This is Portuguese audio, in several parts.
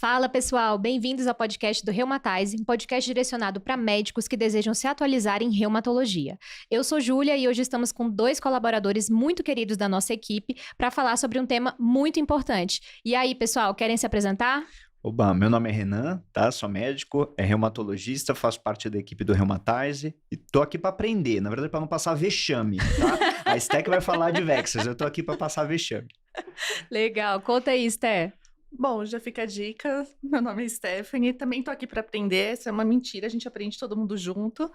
Fala, pessoal! Bem-vindos ao podcast do Reumatize, um podcast direcionado para médicos que desejam se atualizar em reumatologia. Eu sou Júlia e hoje estamos com 2 colaboradores muito queridos da nossa equipe para falar sobre um tema muito importante. E aí, pessoal, querem se apresentar? Oba, meu nome é Renan, tá? Sou médico, reumatologista, faço parte da equipe do Reumatize e tô aqui para aprender, na verdade para não passar vexame, tá? A Sté que vai falar de Vexas, eu tô aqui para passar vexame. Legal, conta aí, Sté. Bom, já fica a dica, meu nome é Stephanie, também tô aqui para aprender, isso é uma mentira, a gente aprende todo mundo junto.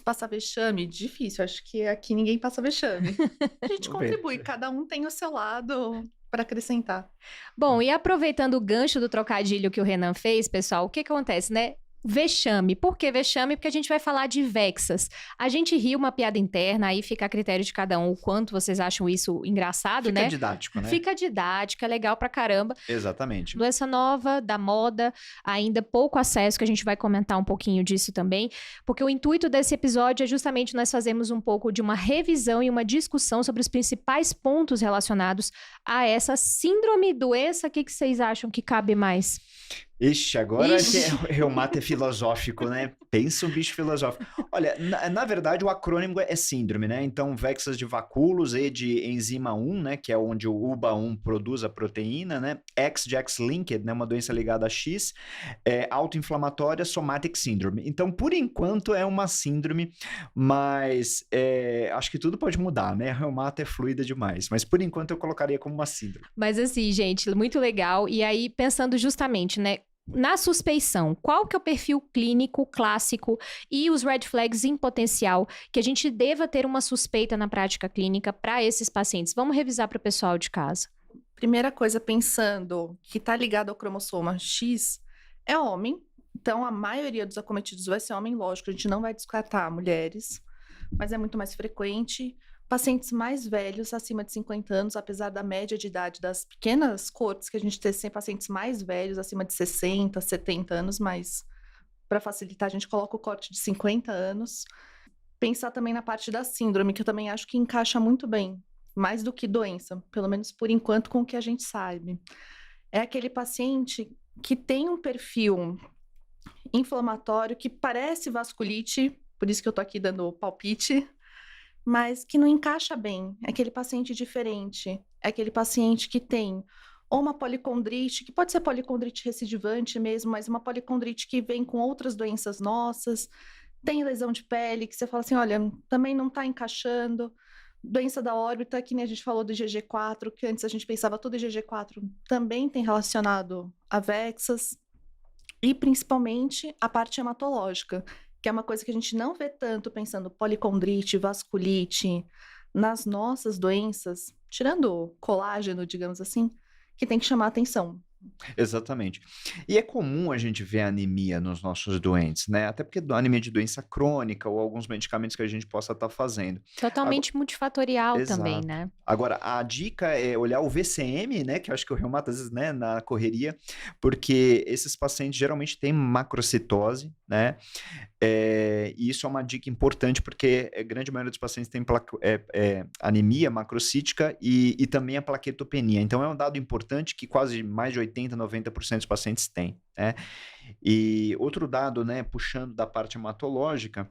Passar vexame, difícil, acho que aqui ninguém passa vexame. A gente contribui, cada um tem o seu lado para acrescentar. Bom, e aproveitando o gancho do trocadilho que o Renan fez, pessoal, o que acontece, né? Vexame. Por que vexame? Porque a gente vai falar de Vexas. A gente ri uma piada interna, aí fica a critério de cada um o quanto vocês acham isso engraçado, né? Fica didático, né? Fica didático, é legal pra caramba. Exatamente. Doença nova, da moda, ainda pouco acesso, que a gente vai comentar um pouquinho disso também, porque o intuito desse episódio é justamente nós fazermos um pouco de uma revisão e uma discussão sobre os principais pontos relacionados a essa síndrome, doença. O que vocês acham que cabe mais? Ixi, agora que reumato é filosófico, né? Pensa um bicho filosófico. Olha, na verdade o acrônimo é síndrome, né? Então, Vexas de vacúolos, E de enzima 1, né? Que é onde o UBA1 produz a proteína, né? X de X-linked, né? Uma doença ligada a X. Autoinflamatória, somatic syndrome. Então, por enquanto é uma síndrome, mas acho que tudo pode mudar, né? Reumato é fluida demais, mas por enquanto eu colocaria como uma síndrome. Mas assim, gente, muito legal. E aí, pensando justamente, né? Na suspeição, qual que é o perfil clínico clássico e os red flags em potencial que a gente deva ter uma suspeita na prática clínica para esses pacientes? Vamos revisar para o pessoal de casa. Primeira coisa, pensando que está ligado ao cromossoma X, é homem. Então, a maioria dos acometidos vai ser homem, lógico, a gente não vai descartar mulheres, mas é muito mais frequente. Pacientes mais velhos, acima de 50 anos, apesar da média de idade das pequenas cortes que a gente tem, sempre pacientes mais velhos, acima de 60, 70 anos, mas para facilitar a gente coloca o corte de 50 anos. Pensar também na parte da síndrome, que eu também acho que encaixa muito bem, mais do que doença, pelo menos por enquanto com o que a gente sabe. É aquele paciente que tem um perfil inflamatório que parece vasculite, por isso que eu tô aqui dando palpite, mas que não encaixa bem. É aquele paciente diferente. É aquele paciente que tem ou uma policondrite, que pode ser policondrite recidivante mesmo, mas uma policondrite que vem com outras doenças nossas. Tem lesão de pele, que você fala assim, olha, também não está encaixando. Doença da órbita, que nem a gente falou do IgG4, que antes a gente pensava tudo IgG4, também tem relacionado a Vexas. E principalmente a parte hematológica, que é uma coisa que a gente não vê tanto pensando policondrite, vasculite, nas nossas doenças, tirando colágeno, digamos assim, que tem que chamar a atenção. Exatamente. E é comum a gente ver anemia nos nossos doentes, né? Até porque anemia de doença crônica ou alguns medicamentos que a gente possa estar fazendo. Totalmente multifatorial Exato. também, né? Agora, a dica é olhar o VCM, né? Que eu acho que o reumato, às vezes, né, na correria, porque esses pacientes geralmente têm macrocitose, né? E isso é uma dica importante, porque a grande maioria dos pacientes tem anemia macrocítica e também a plaquetopenia. Então, é um dado importante que quase mais de 80, 90% dos pacientes têm, né? E outro dado, né, puxando da parte hematológica,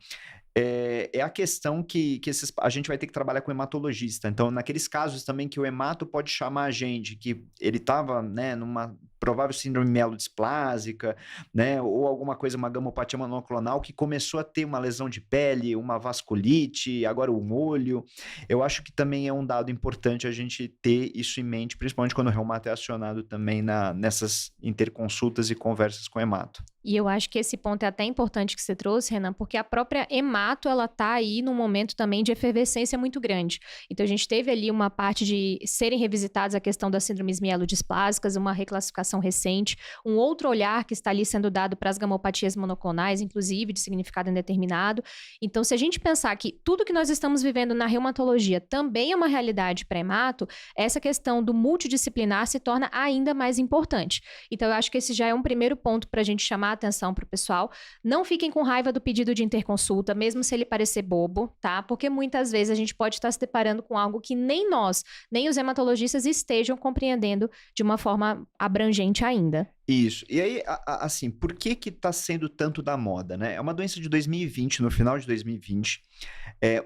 é a questão que a gente vai ter que trabalhar com o hematologista. Então, naqueles casos também que o hemato pode chamar a gente, que ele estava, né, numa provável síndrome mielodisplásica, né, ou alguma coisa, uma gamopatia monoclonal, que começou a ter uma lesão de pele, uma vasculite, agora um olho. Eu acho que também é um dado importante a gente ter isso em mente, principalmente quando o reumato é acionado também nessas interconsultas e conversas com o hemato. E eu acho que esse ponto é até importante que você trouxe, Renan, porque a própria hemato, ela tá aí num momento também de efervescência muito grande. Então, a gente teve ali uma parte de serem revisitadas a questão das síndromes mielodisplásicas, uma reclassificação recente, um outro olhar que está ali sendo dado para as gamopatias monoclonais, inclusive de significado indeterminado. Então, se a gente pensar que tudo que nós estamos vivendo na reumatologia também é uma realidade para hemato, essa questão do multidisciplinar se torna ainda mais importante. Então, eu acho que esse já é um primeiro ponto para a gente chamar atenção para o pessoal. Não fiquem com raiva do pedido de interconsulta, mesmo se ele parecer bobo, tá? Porque muitas vezes a gente pode estar se deparando com algo que nem nós, nem os hematologistas estejam compreendendo de uma forma abrangente ainda. Isso. E aí, assim, por que que tá sendo tanto da moda, né? É uma doença de 2020, no final de 2020.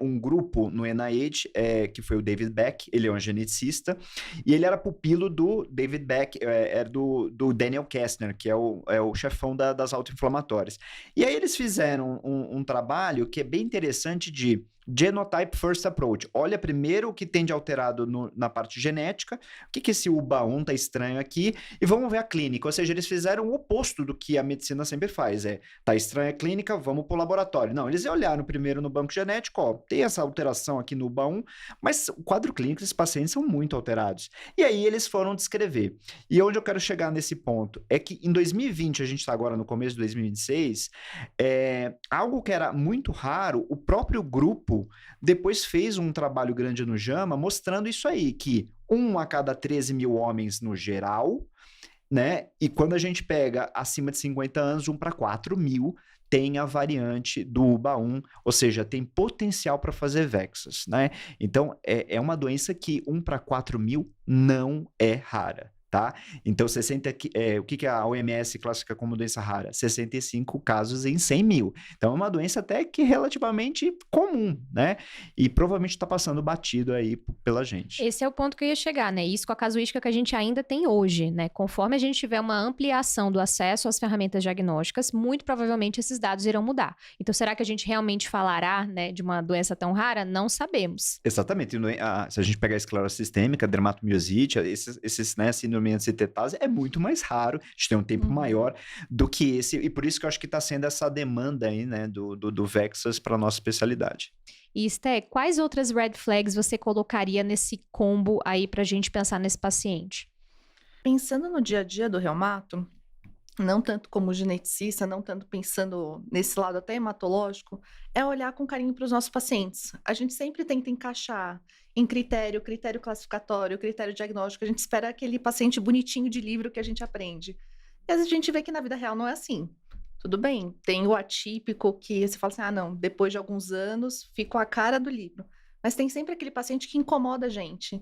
Um grupo no NIH, que foi o David Beck, ele é um geneticista, e ele era pupilo do David Beck, era do Daniel Kastner, que é o chefão das autoinflamatórias. E aí eles fizeram um trabalho que é bem interessante de Genotype First Approach. Olha primeiro o que tem de alterado na parte genética, o que esse UBA1 tá estranho aqui, e vamos ver a clínica. Ou seja, eles fizeram o oposto do que a medicina sempre faz. Tá estranha a clínica, vamos pro laboratório. Não, eles olharam primeiro no banco genético, ó, tem essa alteração aqui no UBA1, mas o quadro clínico desses pacientes são muito alterados. E aí eles foram descrever. E onde eu quero chegar nesse ponto é que em 2020, a gente está agora no começo de 2026, algo que era muito raro, o próprio grupo depois fez um trabalho grande no JAMA mostrando isso aí, que 1 a cada 13 mil homens no geral, né? E quando a gente pega acima de 50 anos, 1 para 4 mil tem a variante do UBA1, ou seja, tem potencial para fazer VEXAS, né? Então, é uma doença que 1 para 4 mil não é rara. Tá? Então, o que a OMS classifica como doença rara? 65 casos em 100 mil. Então, é uma doença até que relativamente comum, né? E provavelmente está passando batido aí pela gente. Esse é o ponto que eu ia chegar, né? Isso com a casuística que a gente ainda tem hoje, né? Conforme a gente tiver uma ampliação do acesso às ferramentas diagnósticas, muito provavelmente esses dados irão mudar. Então, será que a gente realmente falará, né, de uma doença tão rara? Não sabemos. Exatamente. Se a gente pegar a esclerose sistêmica, a dermatomiosite, esses né, síndrome ancetetase, é muito mais raro, a gente tem um tempo maior do que esse, e por isso que eu acho que está sendo essa demanda aí, né, do VEXAS para nossa especialidade. E, Sté, quais outras red flags você colocaria nesse combo aí pra gente pensar nesse paciente? Pensando no dia a dia do reumato, não tanto como geneticista, não tanto pensando nesse lado até hematológico, é olhar com carinho para os nossos pacientes. A gente sempre tenta encaixar em critério classificatório, critério diagnóstico. A gente espera aquele paciente bonitinho de livro que a gente aprende. E às vezes a gente vê que na vida real não é assim. Tudo bem, tem o atípico que você fala assim, não, depois de alguns anos ficou a cara do livro. Mas tem sempre aquele paciente que incomoda a gente,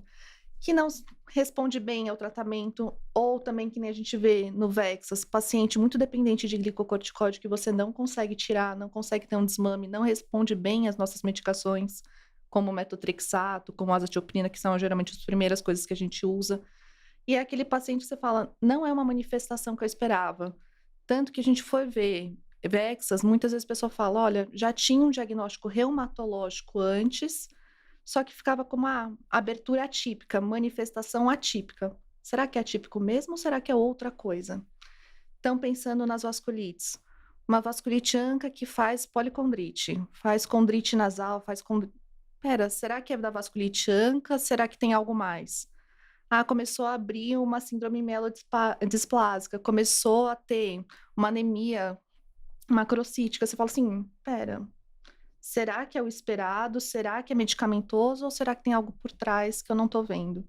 que não responde bem ao tratamento, ou também que nem a gente vê no VEXAS, paciente muito dependente de glicocorticoide que você não consegue tirar, não consegue ter um desmame, não responde bem às nossas medicações, como o metotrexato, como a azatioprina, que são geralmente as primeiras coisas que a gente usa. E é aquele paciente que você fala, não é uma manifestação que eu esperava. Tanto que a gente foi ver VEXAS, muitas vezes a pessoa fala, olha, já tinha um diagnóstico reumatológico antes, só que ficava com uma abertura atípica, manifestação atípica. Será que é atípico mesmo ou será que é outra coisa? Então, pensando nas vasculites. Uma vasculite ANCA que faz policondrite, faz condrite nasal, faz condrite... Pera, será que é da vasculite ANCA? Será que tem algo mais? Começou a abrir uma síndrome mielodisplásica, começou a ter uma anemia macrocítica. Você fala assim, pera... Será que é o esperado? Será que é medicamentoso? Ou será que tem algo por trás que eu não estou vendo?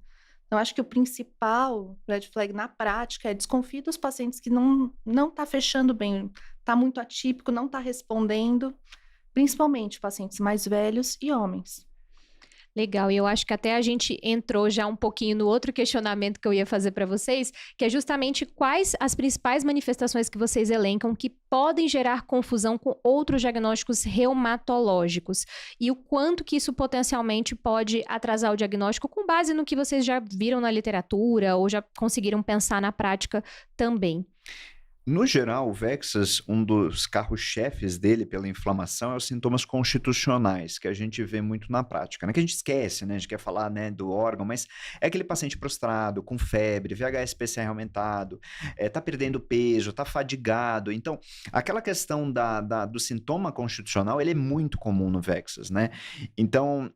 Então, acho que o principal red flag na prática é desconfie dos pacientes que não está fechando bem, está muito atípico, não está respondendo, principalmente pacientes mais velhos e homens. Legal, e eu acho que até a gente entrou já um pouquinho no outro questionamento que eu ia fazer para vocês, que é justamente quais as principais manifestações que vocês elencam que podem gerar confusão com outros diagnósticos reumatológicos e o quanto que isso potencialmente pode atrasar o diagnóstico com base no que vocês já viram na literatura ou já conseguiram pensar na prática também. No geral, o VEXAS, um dos carros-chefes dele pela inflamação é os sintomas constitucionais, que a gente vê muito na prática, né? Que a gente esquece, né? A gente quer falar, né, do órgão, mas é aquele paciente prostrado, com febre, VHS-PCR aumentado, tá perdendo peso, tá fadigado. Então, aquela questão do sintoma constitucional, ele é muito comum no VEXAS, né? Então,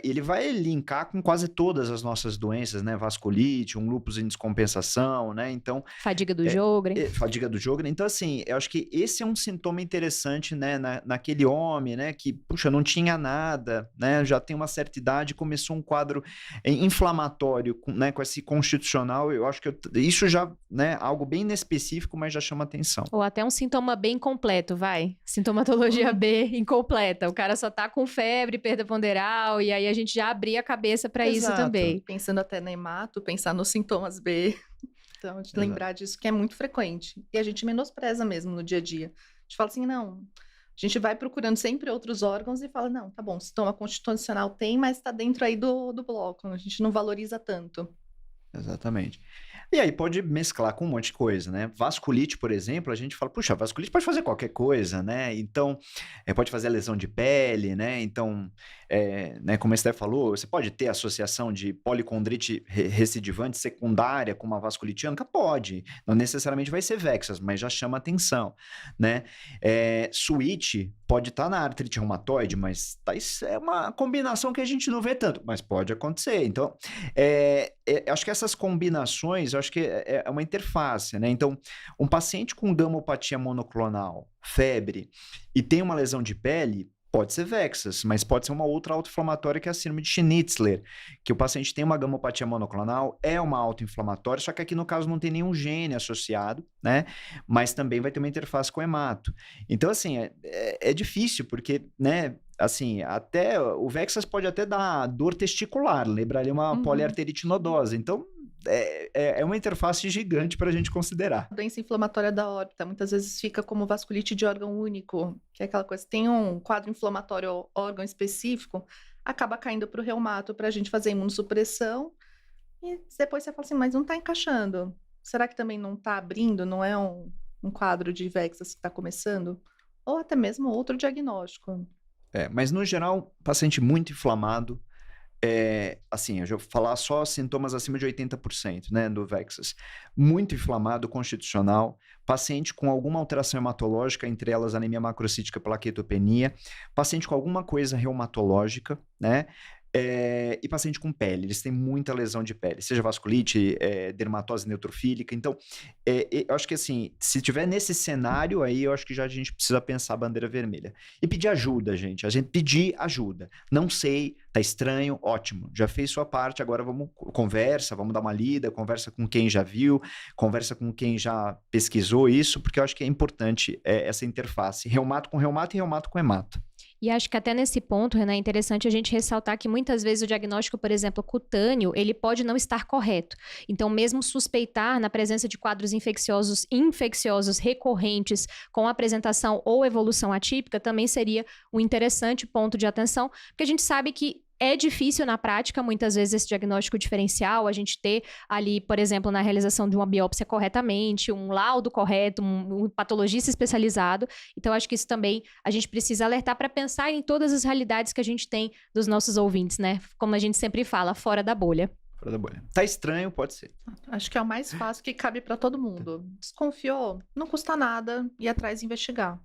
ele vai linkar com quase todas as nossas doenças, né? Vasculite, um lúpus em descompensação, né? Então... Fadiga do Sjögren. Fadiga do Sjögren. Então, assim, eu acho que esse é um sintoma interessante, né, naquele homem, né, que, puxa, não tinha nada, né, já tem uma certa idade, começou um quadro inflamatório, né, com esse constitucional, eu acho que isso já, né, algo bem inespecífico, mas já chama atenção. Ou até um sintoma bem completo, vai. Sintomatologia B incompleta. O cara só tá com febre, perda ponderal, e aí a gente já abria a cabeça para isso também. Pensando até na hemato, pensar nos sintomas B... Então, de lembrar disso, que é muito frequente. E a gente menospreza mesmo no dia a dia. A gente fala assim, não, a gente vai procurando sempre outros órgãos e fala, não, tá bom, sintoma constitucional tem, mas tá dentro aí do bloco, a gente não valoriza tanto. Exatamente. E aí pode mesclar com um monte de coisa, né? Vasculite, por exemplo, a gente fala, puxa, vasculite pode fazer qualquer coisa, né? Então, pode fazer lesão de pele, né? Então, né, como a Esther falou, você pode ter associação de policondrite recidivante secundária com uma vasculite ânica? Pode. Não necessariamente vai ser vexas, mas já chama atenção, né? Switch pode estar na artrite reumatoide, mas é uma combinação que a gente não vê tanto, mas pode acontecer. Então, acho que essas combinações, eu acho que é uma interface, né? Então, um paciente com gamopatia monoclonal, febre, e tem uma lesão de pele, pode ser vexas, mas pode ser uma outra autoinflamatória que é a síndrome de Schnitzler, que o paciente tem uma gamopatia monoclonal, é uma autoinflamatória, só que aqui no caso não tem nenhum gene associado, né? Mas também vai ter uma interface com hemato. Então, assim, é difícil, porque, né? Assim, até o Vexas pode até dar dor testicular, lembrar ali uma poliarterite nodosa. Então, é uma interface gigante para a gente considerar. A doença inflamatória da órbita muitas vezes fica como vasculite de órgão único, que é aquela coisa, tem um quadro inflamatório órgão específico, acaba caindo para o reumato para a gente fazer imunossupressão, e depois você fala assim, mas não está encaixando. Será que também não está abrindo? Não é um quadro de Vexas que está começando? Ou até mesmo outro diagnóstico. Mas no geral, paciente muito inflamado, assim, eu já vou falar só sintomas acima de 80%, né, do Vexas. Muito inflamado, constitucional, paciente com alguma alteração hematológica, entre elas anemia macrocítica, plaquetopenia, paciente com alguma coisa reumatológica, né, e paciente com pele, eles têm muita lesão de pele, seja vasculite, dermatose neutrofílica. Então, eu acho que assim, se tiver nesse cenário aí, eu acho que já a gente precisa pensar a bandeira vermelha. E pedir ajuda, gente. A gente pedir ajuda. Não sei, tá estranho, ótimo. Já fez sua parte, agora vamos dar uma lida, conversa com quem já viu, conversa com quem já pesquisou isso, porque eu acho que é importante essa interface. Reumato com reumato e reumato com hemato. E acho que até nesse ponto, Renan, é interessante a gente ressaltar que muitas vezes o diagnóstico, por exemplo, cutâneo, ele pode não estar correto. Então, mesmo suspeitar na presença de quadros infecciosos recorrentes com apresentação ou evolução atípica também seria um interessante ponto de atenção, porque a gente sabe que é difícil na prática, muitas vezes, esse diagnóstico diferencial, a gente ter ali, por exemplo, na realização de uma biópsia corretamente, um laudo correto, um patologista especializado. Então, acho que isso também a gente precisa alertar para pensar em todas as realidades que a gente tem dos nossos ouvintes, né? Como a gente sempre fala, fora da bolha. Fora da bolha. Tá estranho, pode ser. Acho que é o mais fácil que cabe para todo mundo. Desconfiou, não custa nada ir atrás e investigar.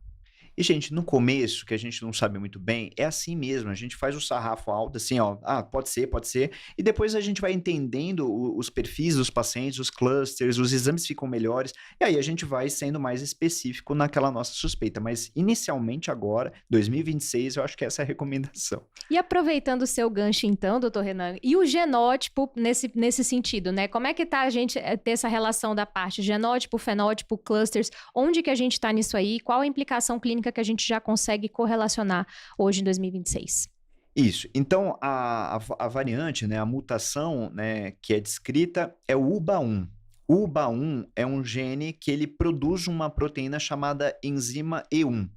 E, gente, no começo, que a gente não sabe muito bem, é assim mesmo. A gente faz o sarrafo alto, assim, ó. Ah, pode ser. E depois a gente vai entendendo os perfis dos pacientes, os clusters, os exames ficam melhores. E aí a gente vai sendo mais específico naquela nossa suspeita. Mas, inicialmente agora, 2026, eu acho que essa é a recomendação. E aproveitando o seu gancho, então, doutor Renan, e o genótipo nesse sentido, né? Como é que tá a gente ter essa relação da parte genótipo, fenótipo, clusters? Onde que a gente tá nisso aí? Qual a implicação clínica que a gente já consegue correlacionar hoje em 2026? Isso. Então, a variante, né, a mutação, né, que é descrita é o UBA1. O UBA1 é um gene que ele produz uma proteína chamada enzima E1,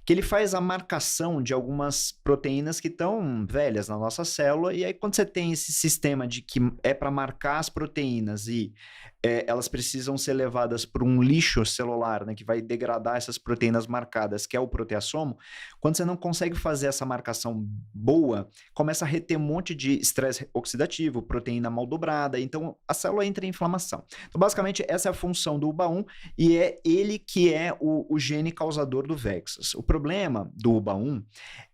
que ele faz a marcação de algumas proteínas que estão velhas na nossa célula, e aí quando você tem esse sistema de que é para marcar as proteínas e elas precisam ser levadas por um lixo celular, né, que vai degradar essas proteínas marcadas, que é o proteassomo, quando você não consegue fazer essa marcação boa, começa a reter um monte de estresse oxidativo, proteína mal dobrada, então a célula entra em inflamação. Então, basicamente, essa é a função do UBA1 e é ele que é o gene causador do Vexas. O problema do UBA1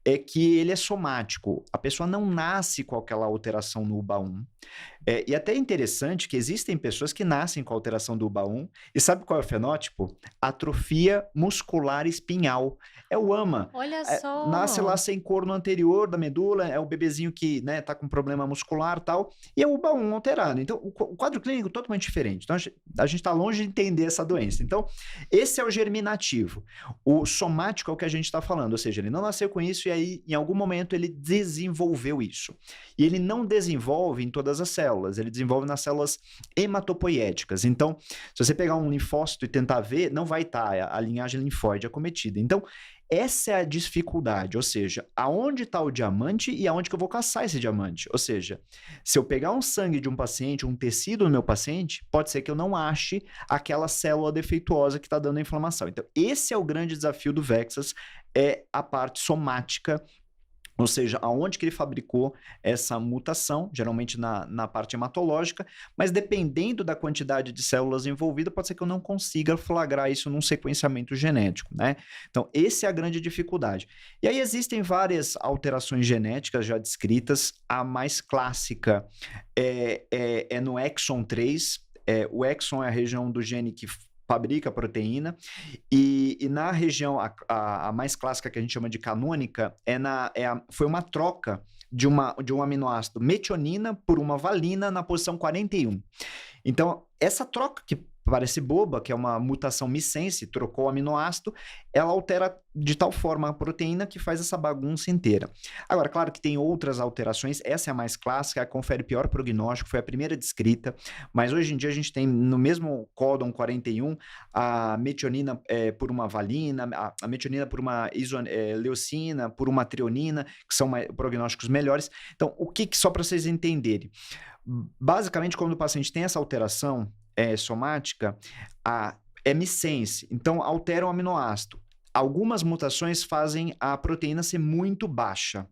é que ele é somático. A pessoa não nasce com aquela alteração no UBA1. E até é interessante que existem pessoas que nascem com alteração do UBA1. E sabe qual é o fenótipo? Atrofia muscular espinhal. É o AMA. Olha só! Nasce lá sem cor no anterior da medula, é o bebezinho que, né, tá com problema muscular e tal, e é o UBA1 alterado. Então, o quadro clínico é totalmente diferente. Então, a gente tá longe de entender essa doença. Então, esse é o germinativo. O somático é o que a gente está falando, ou seja, ele não nasceu com isso e aí, em algum momento, ele desenvolveu isso. E ele não desenvolve em todas as células, ele desenvolve nas células hematopoiéticas. Então, se você pegar um linfócito e tentar ver, não vai estar a linhagem linfóide acometida. Então, essa é a dificuldade, ou seja, aonde está o diamante e aonde que eu vou caçar esse diamante. Ou seja, se eu pegar um sangue de um paciente, um tecido do meu paciente, pode ser que eu não ache aquela célula defeituosa que está dando a inflamação. Então, esse é o grande desafio do Vexas, é a parte somática, ou seja, aonde que ele fabricou essa mutação, geralmente na parte hematológica, mas dependendo da quantidade de células envolvidas, pode ser que eu não consiga flagrar isso num sequenciamento genético, né? Então, essa é a grande dificuldade. E aí existem várias alterações genéticas já descritas. A mais clássica é no exon 3. O exon é a região do gene que fabrica a proteína, e na região, a mais clássica que a gente chama de canônica, foi uma troca de um aminoácido metionina por uma valina na posição 41. Então, essa troca que parece boba, que é uma mutação missense, trocou o aminoácido, ela altera de tal forma a proteína que faz essa bagunça inteira. Agora, claro que tem outras alterações, essa é a mais clássica, a que confere pior prognóstico, foi a primeira descrita, mas hoje em dia a gente tem no mesmo códon 41 a metionina por uma valina, a metionina por uma leucina, por uma treonina, que são prognósticos melhores. Então, só para vocês entenderem, basicamente quando o paciente tem essa alteração somática, é missense, então altera o aminoácido. Algumas mutações fazem a proteína ser muito baixa.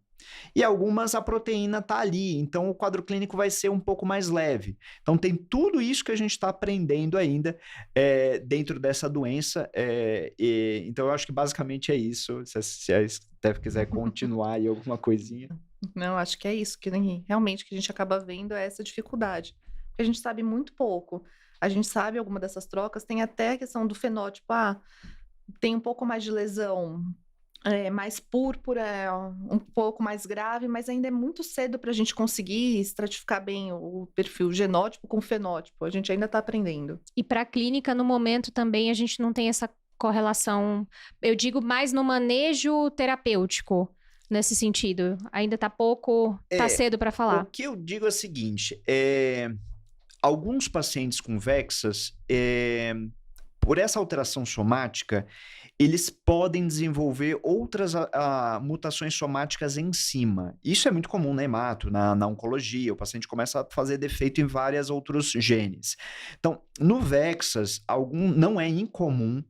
E algumas a proteína está ali, então o quadro clínico vai ser um pouco mais leve. Então tem tudo isso que a gente está aprendendo ainda dentro dessa doença. Então eu acho que basicamente é isso. Se a Steph quiser continuar aí alguma coisinha. Não, acho que é isso, que realmente que a gente acaba vendo é essa dificuldade. Porque a gente sabe muito pouco. A gente sabe alguma dessas trocas, tem até a questão do fenótipo, tem um pouco mais de lesão, mais púrpura, um pouco mais grave, mas ainda é muito cedo para a gente conseguir estratificar bem o perfil genótipo com fenótipo. A gente ainda está aprendendo. E para a clínica, no momento também, a gente não tem essa correlação, eu digo mais no manejo terapêutico, nesse sentido. Ainda está cedo para falar. O que eu digo é o seguinte, alguns pacientes com Vexas, por essa alteração somática, eles podem desenvolver outras mutações somáticas em cima. Isso é muito comum na hemato, na oncologia, o paciente começa a fazer defeito em vários outros genes. Então, no Vexas, não é incomum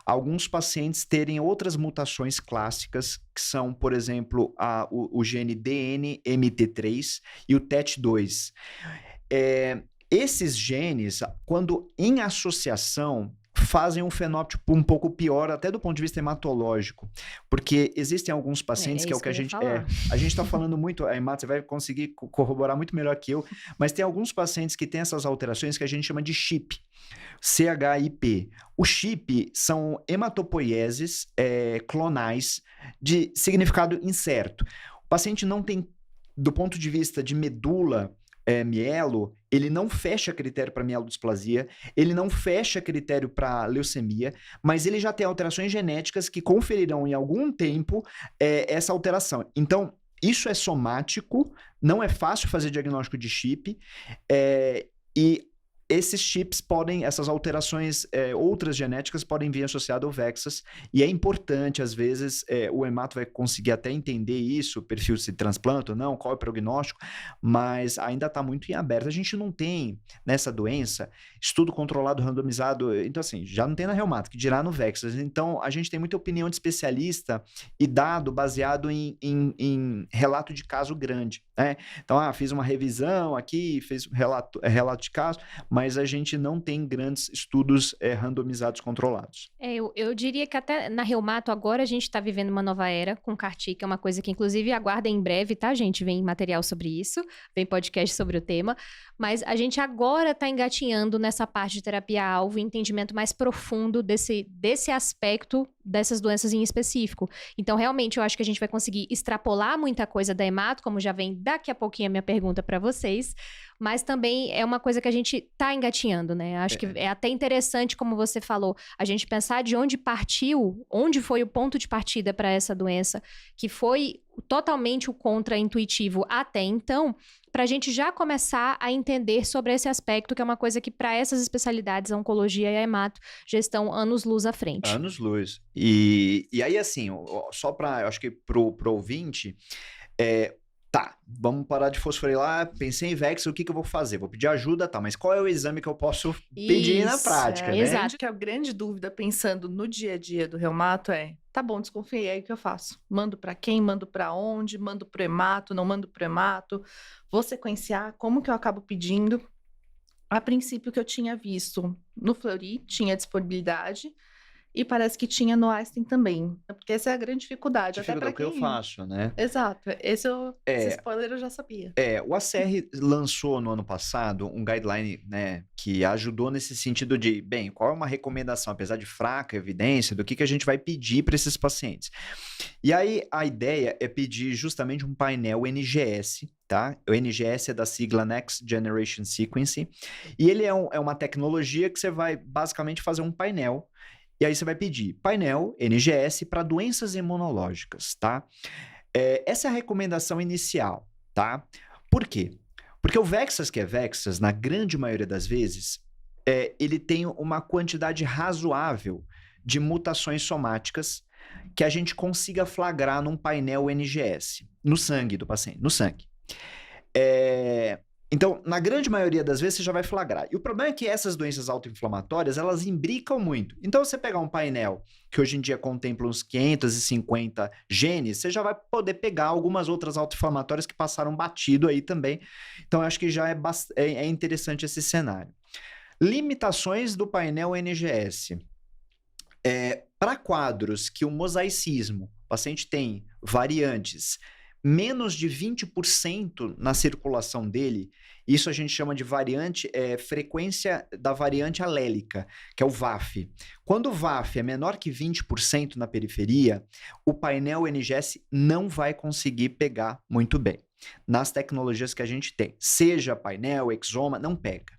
alguns pacientes terem outras mutações clássicas, que são, por exemplo, o gene DNMT3 e o TET2. Esses genes, quando em associação, fazem um fenótipo um pouco pior, até do ponto de vista hematológico, porque existem alguns pacientes que é o que a gente... a gente está falando muito, a hemato, você vai conseguir corroborar muito melhor que eu, mas tem alguns pacientes que têm essas alterações que a gente chama de CHIP, CHIP. O CHIP são hematopoieses clonais de significado incerto. O paciente não tem, do ponto de vista de medula, mielo, ele não fecha critério para mielodisplasia, ele não fecha critério para leucemia, mas ele já tem alterações genéticas que conferirão em algum tempo essa alteração. Então, isso é somático, não é fácil fazer diagnóstico de CHIP, e esses chips essas alterações, outras genéticas podem vir associadas ao Vexas, e é importante, às vezes, o hemato vai conseguir até entender isso, o perfil se transplanta ou não, qual é o prognóstico, mas ainda está muito em aberto. A gente não tem, nessa doença, estudo controlado, randomizado, então assim, já não tem na reumato, que dirá no Vexas. Então, a gente tem muita opinião de especialista e dado baseado em relato de caso grande, né? Então, fiz uma revisão aqui, fiz relato de caso, mas a gente não tem grandes estudos randomizados controlados. Eu diria que até na reumato agora a gente está vivendo uma nova era com CAR-T, que é uma coisa que inclusive aguardem em breve, tá, gente? Vem material sobre isso, vem podcast sobre o tema, mas a gente agora está engatinhando nessa parte de terapia-alvo e entendimento mais profundo desse aspecto dessas doenças em específico. Então, realmente, eu acho que a gente vai conseguir extrapolar muita coisa da hemato, como já vem daqui a pouquinho a minha pergunta para vocês, mas também é uma coisa que a gente está tá engatinhando, né? Acho que é até interessante, como você falou, a gente pensar de onde partiu, onde foi o ponto de partida para essa doença, que foi totalmente o contra-intuitivo até então, para a gente já começar a entender sobre esse aspecto, que é uma coisa que para essas especialidades, a oncologia e a hemato, já estão anos-luz à frente. Anos-luz. E aí, assim, só para, acho que pro ouvinte, tá, vamos parar de fosforilar, pensei em VEX, o que eu vou fazer? Vou pedir ajuda, tá, mas qual é o exame que eu posso pedir na prática, né? Exato. Que a grande dúvida, pensando no dia a dia do reumato, tá bom, desconfiei, aí o que eu faço? Mando para quem? Mando para onde? Mando pro hemato? Não mando pro hemato? Vou sequenciar? Como que eu acabo pedindo? A princípio, que eu tinha visto no Fleury, tinha disponibilidade, e parece que tinha no Einstein também. Porque essa é a grande dificuldade. Até para O que eu faço, né? Exato. Esse spoiler eu já sabia. O ACR lançou no ano passado um guideline, né, que ajudou nesse sentido de, bem, qual é uma recomendação, apesar de fraca evidência, do que a gente vai pedir para esses pacientes. E aí a ideia é pedir justamente um painel NGS, tá? O NGS é da sigla Next Generation Sequencing, e ele é uma tecnologia que você vai basicamente fazer um painel. E aí você vai pedir painel NGS para doenças imunológicas, tá? Essa é a recomendação inicial, tá? Por quê? Porque o VEXAS, que é VEXAS, na grande maioria das vezes, ele tem uma quantidade razoável de mutações somáticas que a gente consiga flagrar num painel NGS, no sangue do paciente, no sangue. Então, na grande maioria das vezes, você já vai flagrar. E o problema é que essas doenças autoinflamatórias, elas imbricam muito. Então, você pegar um painel que hoje em dia contempla uns 550 genes, você já vai poder pegar algumas outras autoinflamatórias que passaram batido aí também. Então, eu acho que já é interessante esse cenário. Limitações do painel NGS. Para quadros que o mosaicismo, o paciente tem variantes menos de 20% na circulação dele, isso a gente chama de frequência da variante alélica, que é o VAF. Quando o VAF é menor que 20% na periferia, o painel NGS não vai conseguir pegar muito bem. Nas tecnologias que a gente tem, seja painel, exoma, não pega.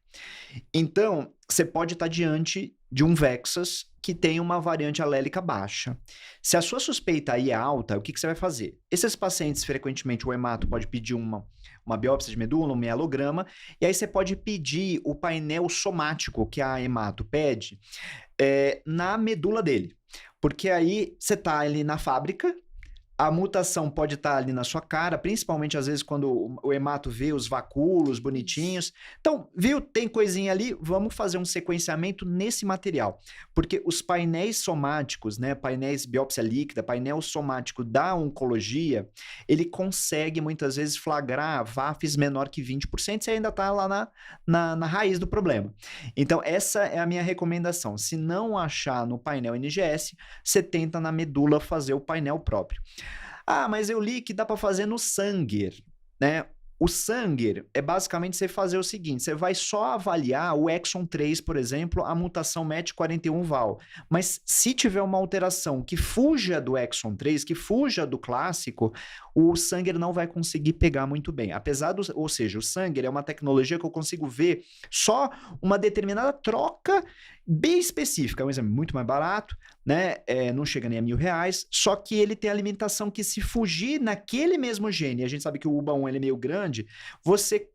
Então, você pode estar diante de um VEXAS que tem uma variante alélica baixa. Se a sua suspeita aí é alta, o que você vai fazer? Esses pacientes, frequentemente, o hemato pode pedir uma biópsia de medula, um mielograma, e aí você pode pedir o painel somático que a hemato pede na medula dele. Porque aí você está ali na fábrica, a mutação pode estar ali na sua cara, principalmente às vezes quando o hemato vê os vacúolos bonitinhos. Então, viu, tem coisinha ali, vamos fazer um sequenciamento nesse material. Porque os painéis somáticos, né, painéis biópsia líquida, painel somático da oncologia, ele consegue muitas vezes flagrar VAFs menor que 20%, você ainda está lá na raiz do problema. Então, essa é a minha recomendação. Se não achar no painel NGS, você tenta na medula fazer o painel próprio. Ah, mas eu li que dá para fazer no Sanger, né? O Sanger é basicamente você fazer o seguinte, você vai só avaliar o exon 3, por exemplo, a mutação MET41-VAL. Mas se tiver uma alteração que fuja do exon 3, que fuja do clássico, o Sanger não vai conseguir pegar muito bem. Ou seja, o Sanger é uma tecnologia que eu consigo ver só uma determinada troca bem específica. É um exame muito mais barato, né? Não chega nem a R$1.000, só que ele tem a limitação que se fugir naquele mesmo gene, a gente sabe que o UBA1 ele é meio grande, você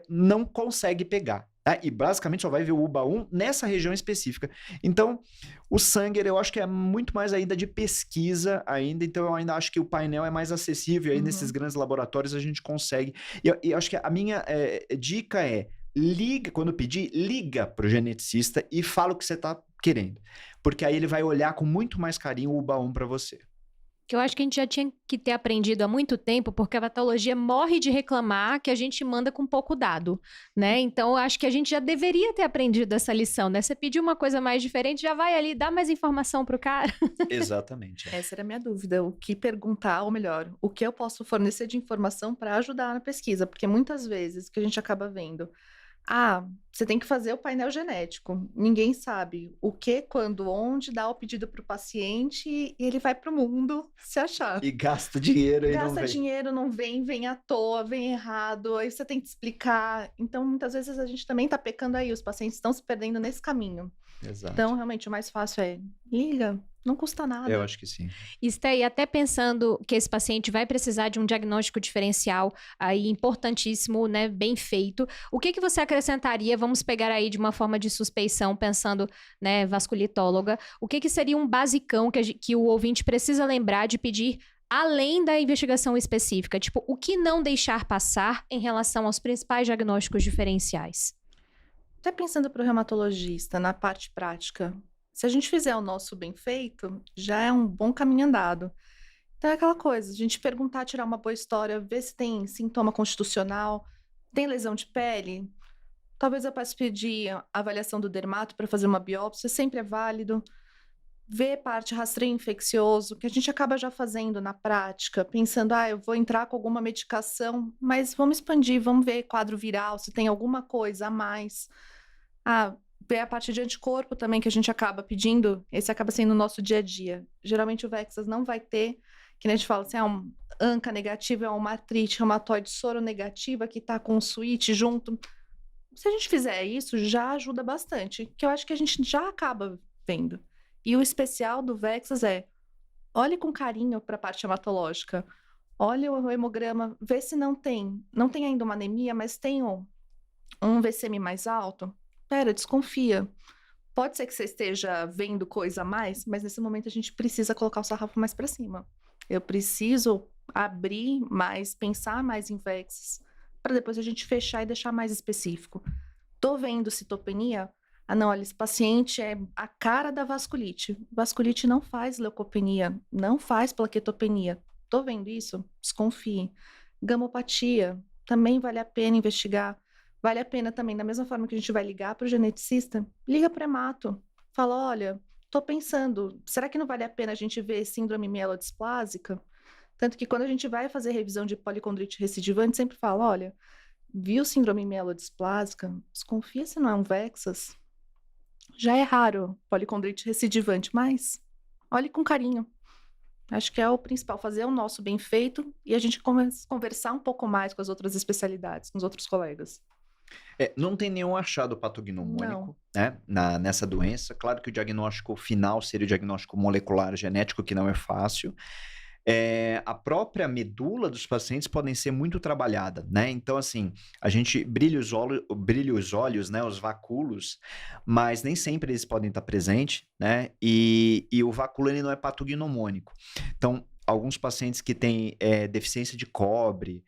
não consegue pegar. Tá? E basicamente só vai ver o UBA1 nessa região específica. Então, o Sanger eu acho que é muito mais ainda de pesquisa ainda, então eu ainda acho que o painel é mais acessível, aí nesses grandes laboratórios a gente consegue. E eu acho que a minha dica liga, quando pedir, liga pro geneticista e fala o que você tá querendo. Porque aí ele vai olhar com muito mais carinho o UBA1 para você. Que eu acho que a gente já tinha que ter aprendido há muito tempo, porque a patologia morre de reclamar que a gente manda com pouco dado, né? Então, eu acho que a gente já deveria ter aprendido essa lição, né? Você pedir uma coisa mais diferente, já vai ali, dá mais informação pro cara. Exatamente. Essa era a minha dúvida, o que perguntar, ou melhor, o que eu posso fornecer de informação para ajudar na pesquisa, porque muitas vezes o que a gente acaba vendo, Você tem que fazer o painel genético. Ninguém sabe o que, quando, onde, dá o pedido para o paciente e ele vai para o mundo se achar. E gasta dinheiro e não Gasta vem. dinheiro, não vem, vem à toa, vem errado, aí você tem que explicar. Então, muitas vezes a gente também está pecando aí, os pacientes estão se perdendo nesse caminho. Exato. Então, realmente, o mais fácil é liga, não custa nada. Eu acho que sim. Esté até pensando que esse paciente vai precisar de um diagnóstico diferencial aí importantíssimo, né, bem feito. O que você acrescentaria? Vamos pegar aí de uma forma de suspeição, pensando, né, vasculitóloga. O que seria um basicão que o ouvinte precisa lembrar de pedir além da investigação específica? Tipo, o que não deixar passar em relação aos principais diagnósticos diferenciais? Até pensando para o reumatologista, na parte prática, se a gente fizer o nosso bem feito, já é um bom caminho andado. Então é aquela coisa, a gente perguntar, tirar uma boa história, ver se tem sintoma constitucional, tem lesão de pele. Talvez eu possa pedir a avaliação do dermato para fazer uma biópsia, sempre é válido. Ver parte rastreio infeccioso, que a gente acaba já fazendo na prática, pensando, eu vou entrar com alguma medicação, mas vamos expandir, vamos ver quadro viral, se tem alguma coisa a mais. Ver a parte de anticorpo também, que a gente acaba pedindo, esse acaba sendo o nosso dia a dia. Geralmente o Vexas não vai ter, que nem a gente fala assim, um ANCA negativo, é uma artrite reumatoide soronegativa que está com um switch junto. Se a gente fizer isso, já ajuda bastante, que eu acho que a gente já acaba vendo. E o especial do Vexas olhe com carinho para a parte hematológica, olhe o hemograma, vê se não tem ainda uma anemia, mas tem um VCM mais alto. Desconfia. Pode ser que você esteja vendo coisa a mais, mas nesse momento a gente precisa colocar o sarrafo mais para cima. Eu preciso abrir mais, pensar mais em Vexas, para depois a gente fechar e deixar mais específico. Tô vendo citopenia? Não, olha, esse paciente é a cara da vasculite. Vasculite não faz leucopenia, não faz plaquetopenia. Tô vendo isso? Desconfie. Gamopatia, também vale a pena investigar. Vale a pena também, da mesma forma que a gente vai ligar para o geneticista, liga para o hemato. Fala, olha, tô pensando, será que não vale a pena a gente ver síndrome mielodisplásica? Tanto que quando a gente vai fazer revisão de policondrite recidivante, sempre fala, olha, viu síndrome mielodisplásica? Desconfia se não é um Vexas. Já é raro policondrite recidivante, mas olhe com carinho. Acho que é o principal, fazer o nosso bem feito e a gente conversar um pouco mais com as outras especialidades, com os outros colegas. Não tem nenhum achado patognomônico, né, nessa doença. Claro que o diagnóstico final seria o diagnóstico molecular genético, que não é fácil. A própria medula dos pacientes podem ser muito trabalhada, né? Então, assim, a gente brilha os olhos, né? Os vacúolos, mas nem sempre eles podem estar presentes, né? E o vacúolo, ele não é patognomônico. Então, alguns pacientes que têm deficiência de cobre,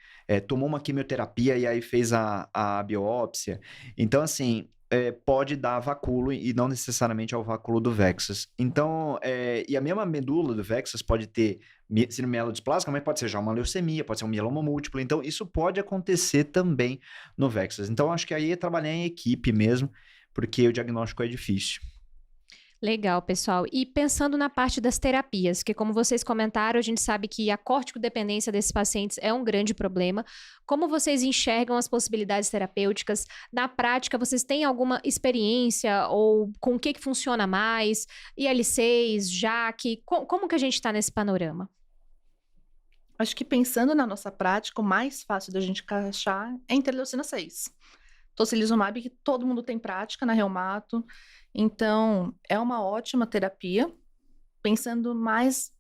tomou uma quimioterapia e aí fez a biópsia. Então, assim, pode dar vacúolo e não necessariamente é o vacúolo do Vexas. Então, e a mesma medula do Vexas pode ter síndrome mielodisplásica, mas pode ser já uma leucemia, pode ser um mieloma múltiplo. Então, isso pode acontecer também no Vexas. Então, acho que aí é trabalhar em equipe mesmo, porque o diagnóstico é difícil. Legal, pessoal. E pensando na parte das terapias, que como vocês comentaram, a gente sabe que a corticodependência desses pacientes é um grande problema. Como vocês enxergam as possibilidades terapêuticas? Na prática, vocês têm alguma experiência ou com o que funciona mais? IL-6, JAK? Como que a gente está nesse panorama? Acho que pensando na nossa prática, o mais fácil da gente encaixar é a interleucina 6. Tocilizumab, que todo mundo tem prática na reumato. Então, é uma ótima terapia. Pensando mais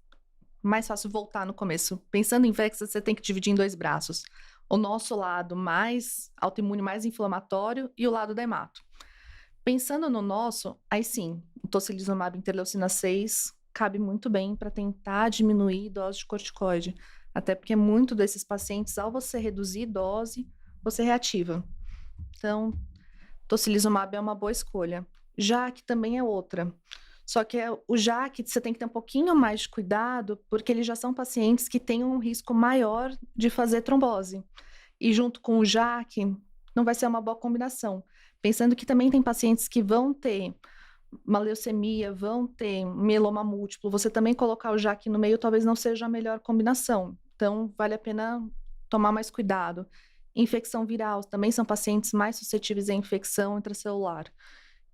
fácil voltar no começo. Pensando em Vexas, você tem que dividir em 2 braços. O nosso lado mais autoimune, mais inflamatório, e o lado da hemato. Pensando no nosso, aí sim, o tocilizumab interleucina 6 cabe muito bem para tentar diminuir a dose de corticoide. Até porque muito desses pacientes, ao você reduzir dose, você reativa. Então, tocilizumab é uma boa escolha. JAK também é outra. Só que o JAK você tem que ter um pouquinho mais de cuidado, porque eles já são pacientes que têm um risco maior de fazer trombose. E junto com o JAK, não vai ser uma boa combinação. Pensando que também tem pacientes que vão ter uma leucemia, vão ter mieloma múltiplo, você também colocar o JAK no meio talvez não seja a melhor combinação. Então, vale a pena tomar mais cuidado. Infecção viral, também são pacientes mais suscetíveis à infecção intracelular.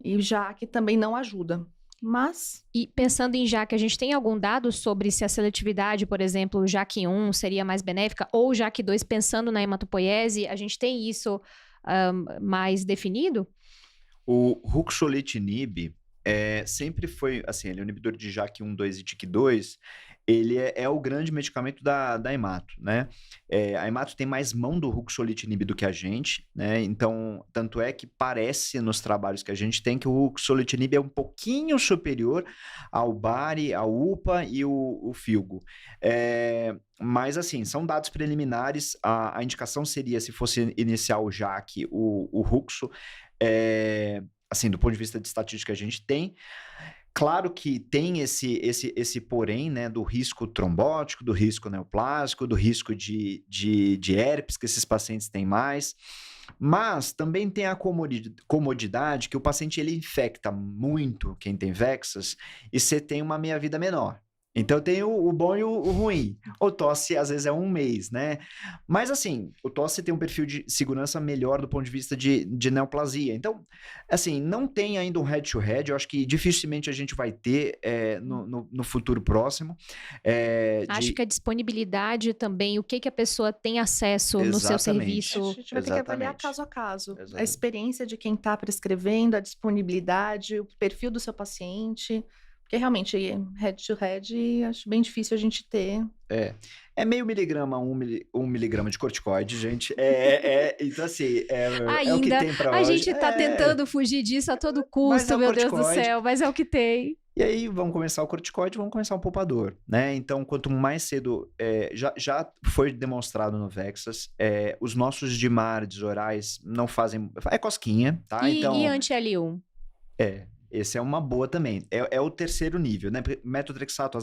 E o JAK também não ajuda. Mas... E pensando em JAK, a gente tem algum dado sobre se a seletividade, por exemplo, JAK1 seria mais benéfica ou JAK2 pensando na hematopoiese? A gente tem isso mais definido? O ruxolitinib sempre foi, assim, ele é um inibidor de JAK1, 2 e TYK2, ele é o grande medicamento da hemato, né? A hemato tem mais mão do ruxolitinib do que a gente, né? Então, tanto é que parece nos trabalhos que a gente tem que o ruxolitinib é um pouquinho superior ao BARI, ao UPA e o FILGO. Mas, assim, são dados preliminares, a indicação seria, se fosse iniciar o JAK, o ruxo, assim, do ponto de vista de estatística que a gente tem. Claro que tem esse porém, né, do risco trombótico, do risco neoplásico, do risco de herpes, que esses pacientes têm mais, mas também tem a comodidade que o paciente ele infecta muito quem tem VEXAS e você tem uma meia-vida menor. Então tem o bom e o ruim. O tosse às vezes é 1 mês, né? Mas assim, o tosse tem um perfil de segurança melhor do ponto de vista de neoplasia. Então, assim, não tem ainda um head-to-head. Eu acho que dificilmente a gente vai ter no futuro próximo. Acho que a disponibilidade também, o que a pessoa tem acesso no seu serviço. A gente vai ter que avaliar caso a caso. Exatamente. A experiência de quem está prescrevendo, a disponibilidade, o perfil do seu paciente... Porque realmente, head to head, acho bem difícil a gente ter. É meio miligrama, 1 miligrama de corticoide, gente. Então, assim, é o que tem pra hoje. A gente tá tentando fugir disso a todo custo, meu Deus do céu, mas é o que tem. E aí, vamos começar o corticoide, vamos começar um poupador, né? Então, quanto mais cedo... já foi demonstrado no VEXAS, os nossos DMARDs orais não fazem... É cosquinha, tá? E anti-L1? Esse é uma boa também. É o terceiro nível, né? Metotrexato,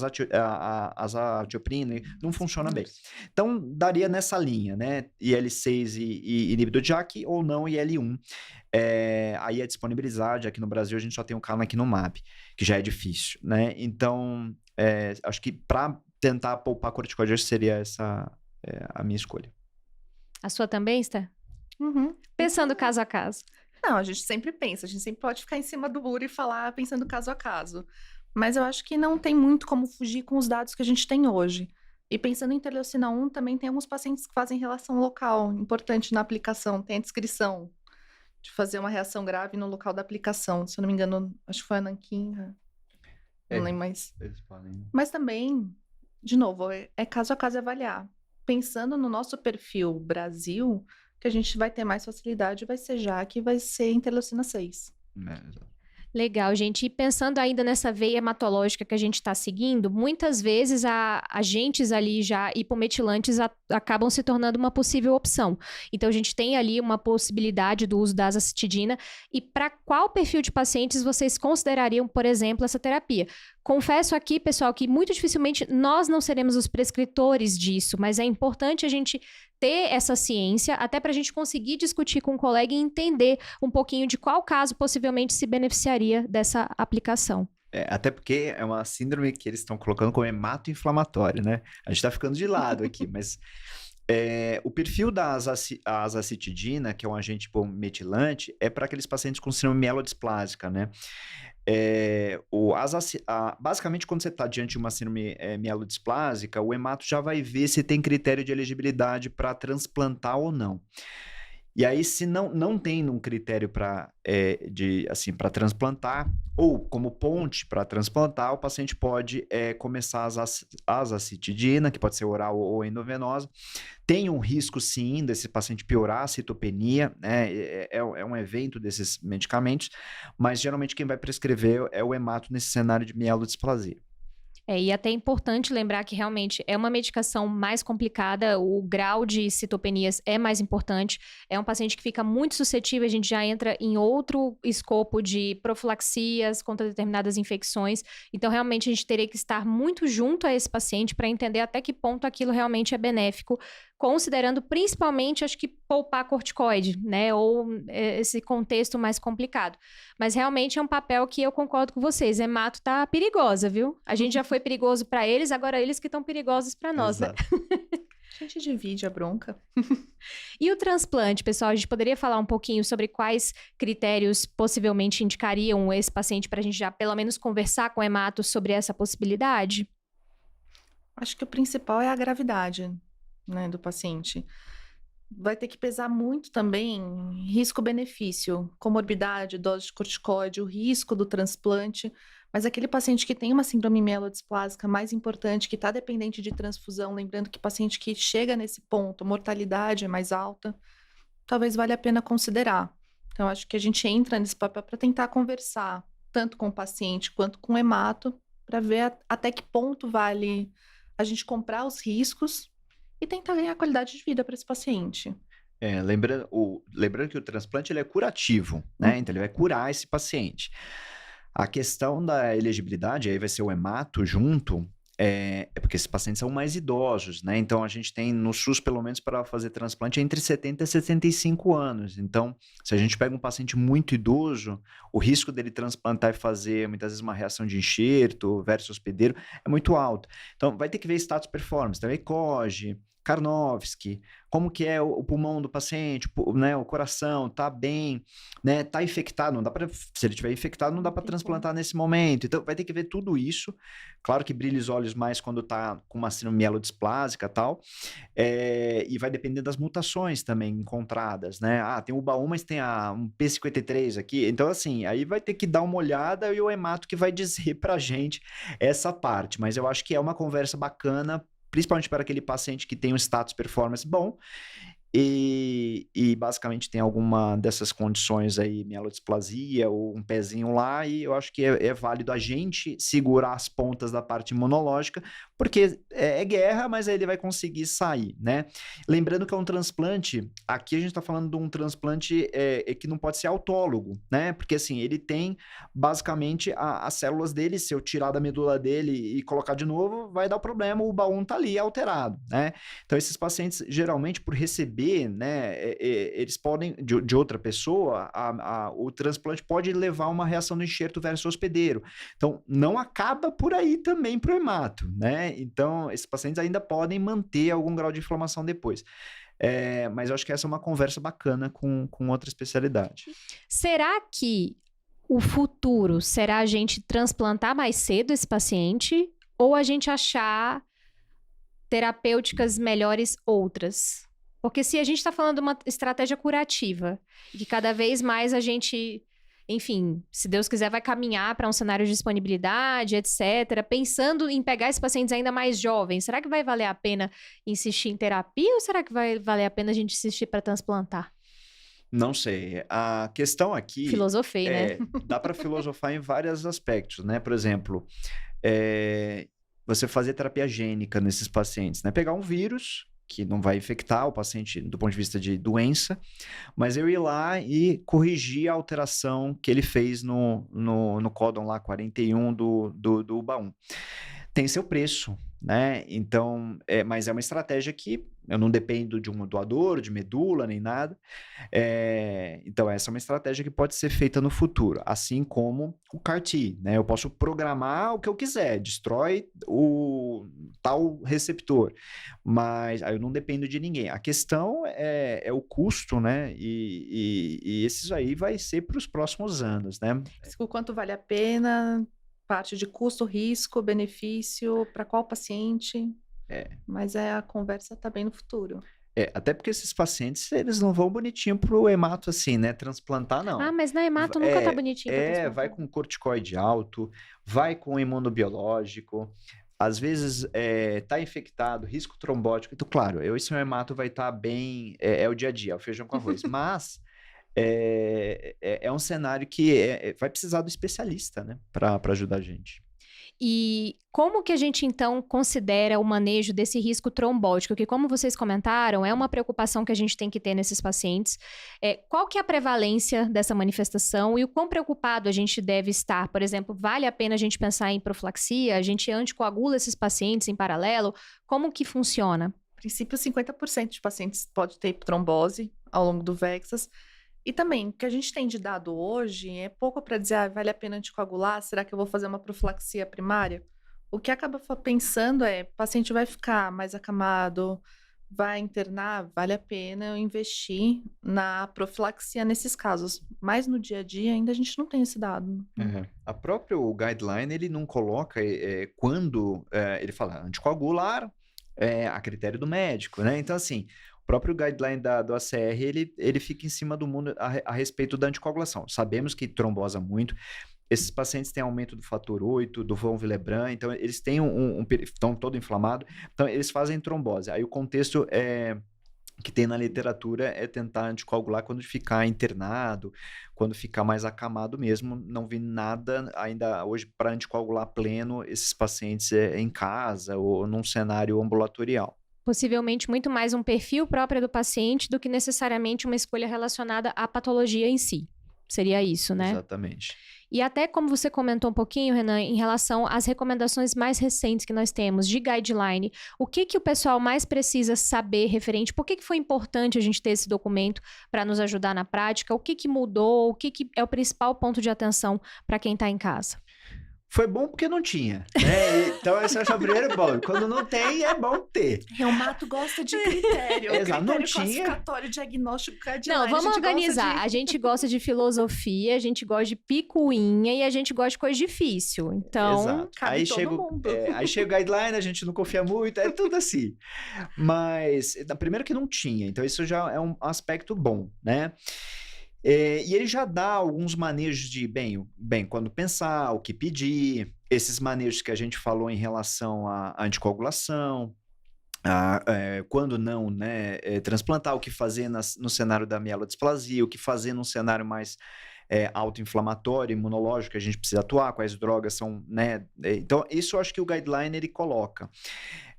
azatioprina, não funciona bem. Então, daria nessa linha, né? IL-6 e inibidor de JAK ou não IL-1. Aí a disponibilidade, aqui no Brasil a gente só tem o canakinumab, que já é difícil, né? Então, acho que para tentar poupar corticoide, seria essa a minha escolha. A sua também, Esther? Uhum. Pensando caso a caso. Não, a gente sempre pensa, a gente sempre pode ficar em cima do muro e falar pensando caso a caso. Mas eu acho que não tem muito como fugir com os dados que a gente tem hoje. E pensando em interleucina 1, também tem alguns pacientes que fazem relação local, importante na aplicação, tem a descrição de fazer uma reação grave no local da aplicação. Se eu não me engano, acho que foi a Nanquim, não lembro mais. Mas também, de novo, é caso a caso avaliar. Pensando no nosso perfil Brasil... que a gente vai ter mais facilidade vai ser JAK, vai ser interleucina 6. Legal, gente. E pensando ainda nessa veia hematológica que a gente está seguindo, muitas vezes agentes ali já hipometilantes acabam se tornando uma possível opção. Então, a gente tem ali uma possibilidade do uso da azacitidina. E para qual perfil de pacientes vocês considerariam, por exemplo, essa terapia? Confesso aqui, pessoal, que muito dificilmente nós não seremos os prescritores disso, mas é importante a gente ter essa ciência, até para a gente conseguir discutir com o colega e entender um pouquinho de qual caso possivelmente se beneficiaria dessa aplicação. Até porque é uma síndrome que eles estão colocando como hemato-inflamatório, né? A gente tá ficando de lado aqui, mas... o perfil da azacitidina, que é um agente metilante, é para aqueles pacientes com síndrome mielodisplásica, né? Basicamente, quando você está diante de uma síndrome mielodisplásica, o hemato já vai ver se tem critério de elegibilidade para transplantar ou não. E aí, se não tem um critério para transplantar, ou como ponte para transplantar, o paciente pode começar a azacitidina, que pode ser oral ou endovenosa. Tem um risco, sim, desse paciente piorar a citopenia, né? É um evento desses medicamentos, mas geralmente quem vai prescrever é o hemato nesse cenário de mielodisplasia. E até é importante lembrar que realmente é uma medicação mais complicada, o grau de citopenias é mais importante, é um paciente que fica muito suscetível, a gente já entra em outro escopo de profilaxias contra determinadas infecções, então realmente a gente teria que estar muito junto a esse paciente para entender até que ponto aquilo realmente é benéfico, considerando principalmente, acho que poupar corticoide, né, ou esse contexto mais complicado. Mas realmente é um papel que eu concordo com vocês, hemato tá perigosa, viu? A gente já foi perigoso para eles, agora eles que estão perigosos para nós, Exato. né? A gente divide a bronca. E o transplante, pessoal, a gente poderia falar um pouquinho sobre quais critérios possivelmente indicariam esse paciente para a gente já pelo menos conversar com o hemato sobre essa possibilidade? Acho que o principal é a gravidade, né, do paciente. Vai ter que pesar muito também risco-benefício, comorbidade, dose de corticoide, o risco do transplante. Mas aquele paciente que tem uma síndrome mielodisplásica mais importante, que está dependente de transfusão, lembrando que paciente que chega nesse ponto, a mortalidade é mais alta, talvez valha a pena considerar. Então, acho que a gente entra nesse papel para tentar conversar, tanto com o paciente quanto com o hemato, para ver até que ponto vale a gente comprar os riscos e tentar ganhar qualidade de vida para esse paciente. Lembrando que o transplante ele é curativo, né? Então ele vai curar esse paciente. A questão da elegibilidade, aí vai ser o hemato junto, é porque esses pacientes são mais idosos, né? Então a gente tem no SUS, pelo menos para fazer transplante, entre 70 e 75 anos. Então, se a gente pega um paciente muito idoso, o risco dele transplantar e fazer muitas vezes uma reação de enxerto versus hospedeiro é muito alto. Então, vai ter que ver status performance, então ECOG, Karnofsky, como que é o pulmão do paciente, né, o coração, tá bem, né, tá infectado, não dá para, se ele tiver infectado, não dá para transplantar nesse momento. Então vai ter que ver tudo isso. Claro que brilha os olhos mais quando tá com uma síndrome mielodisplásica e tal, e vai depender das mutações também encontradas, né? Tem o UBA1, mas tem um P53 aqui. Então assim, aí vai ter que dar uma olhada e o hemato que vai dizer pra gente essa parte. Mas eu acho que é uma conversa bacana, principalmente para aquele paciente que tem um status performance bom e basicamente tem alguma dessas condições aí, mielodisplasia ou um pezinho lá, e eu acho que é válido a gente segurar as pontas da parte imunológica, porque é guerra, mas aí ele vai conseguir sair, né? Lembrando que é um transplante, aqui a gente está falando de um transplante que não pode ser autólogo, né? Porque assim, ele tem basicamente as células dele, se eu tirar da medula dele e colocar de novo, vai dar problema, o baú tá ali alterado, né? Então esses pacientes, geralmente, por receber, né, eles podem, de outra pessoa, o transplante pode levar a uma reação do enxerto versus hospedeiro. Então, não acaba por aí também pro hemato, né? Então, esses pacientes ainda podem manter algum grau de inflamação depois. Mas eu acho que essa é uma conversa bacana com outra especialidade. Será que o futuro será a gente transplantar mais cedo esse paciente ou a gente achar terapêuticas melhores outras? Porque se a gente está falando de uma estratégia curativa, e que cada vez mais a gente, enfim, se Deus quiser, vai caminhar para um cenário de disponibilidade, etc., pensando em pegar esses pacientes ainda mais jovens, será que vai valer a pena insistir em terapia ou será que vai valer a pena a gente insistir para transplantar? Não sei. A questão aqui Filosofei, né? dá para filosofar em vários aspectos, né? Por exemplo, você fazer terapia gênica nesses pacientes, né? Pegar um vírus que não vai infectar o paciente do ponto de vista de doença, mas eu ir lá e corrigir a alteração que ele fez no códon lá 41 do UBA1. Tem seu preço, né? Então, mas é uma estratégia que eu não dependo de um doador, de medula, nem nada. Então, essa é uma estratégia que pode ser feita no futuro, assim como o CAR-T, né? Eu posso programar o que eu quiser, destrói o tal receptor, mas aí eu não dependo de ninguém. A questão é o custo, né? E esses aí vai ser para os próximos anos, né? O quanto vale a pena, parte de custo, risco, benefício, para qual paciente. Mas a conversa tá bem no futuro. Até porque esses pacientes, eles não vão bonitinho pro hemato assim, né? Transplantar, não. Mas na hemato nunca tá bonitinho pra transplantar. Vai com corticoide alto, vai com imunobiológico, às vezes tá infectado, risco trombótico. Então, claro, esse hemato vai estar bem, é o dia a dia, é o feijão com arroz. Mas é um cenário que vai precisar do especialista, né? Para ajudar a gente. E como que a gente, então, considera o manejo desse risco trombótico? Que, como vocês comentaram, é uma preocupação que a gente tem que ter nesses pacientes. Qual que é a prevalência dessa manifestação e o quão preocupado a gente deve estar? Por exemplo, vale a pena a gente pensar em profilaxia? A gente anticoagula esses pacientes em paralelo? Como que funciona? A princípio, 50% de pacientes pode ter trombose ao longo do VEXAS. E também, o que a gente tem de dado hoje é pouco para dizer, vale a pena anticoagular? Será que eu vou fazer uma profilaxia primária? O que acaba pensando o paciente vai ficar mais acamado, vai internar, vale a pena eu investir na profilaxia nesses casos. Mas no dia a dia ainda a gente não tem esse dado. A próprio guideline, ele não coloca quando ele fala anticoagular a critério do médico, né? Então, assim, o próprio guideline do ACR, ele fica em cima do mundo a respeito da anticoagulação. Sabemos que trombosa muito. Esses pacientes têm aumento do fator 8, do von Willebrand, então eles têm estão todo inflamado, então eles fazem trombose. Aí o contexto que tem na literatura é tentar anticoagular quando ficar internado, quando ficar mais acamado mesmo. Não vi nada ainda hoje para anticoagular pleno esses pacientes em casa ou num cenário ambulatorial. Possivelmente muito mais um perfil próprio do paciente do que necessariamente uma escolha relacionada à patologia em si. Seria isso, né? Exatamente. E até como você comentou um pouquinho, Renan, em relação às recomendações mais recentes que nós temos de guideline, o que o pessoal mais precisa saber referente? Por que foi importante a gente ter esse documento para nos ajudar na prática? O que mudou? O que é o principal ponto de atenção para quem está em casa? Foi bom porque não tinha, né? Então, esse é o primeiro bom. Quando não tem, é bom ter. Reumato gosta de critério. Exato, não critério tinha. classificatório, diagnóstico, guideline. Não, vamos organizar. A gente gosta de filosofia, a gente gosta de picuinha e a gente gosta de coisa difícil. Então, exato. Cabe Aí todo chega, mundo. aí chega o guideline, a gente não confia muito, é tudo assim. Mas, primeiro que não tinha, então isso já é um aspecto bom, né? E ele já dá alguns manejos de, bem, quando pensar, o que pedir, esses manejos que a gente falou em relação à anticoagulação, quando não, né, transplantar, o que fazer no cenário da mielodisplasia, o que fazer num cenário mais autoinflamatório, imunológico, que a gente precisa atuar, quais drogas são, né? Então, isso eu acho que o guideline ele coloca.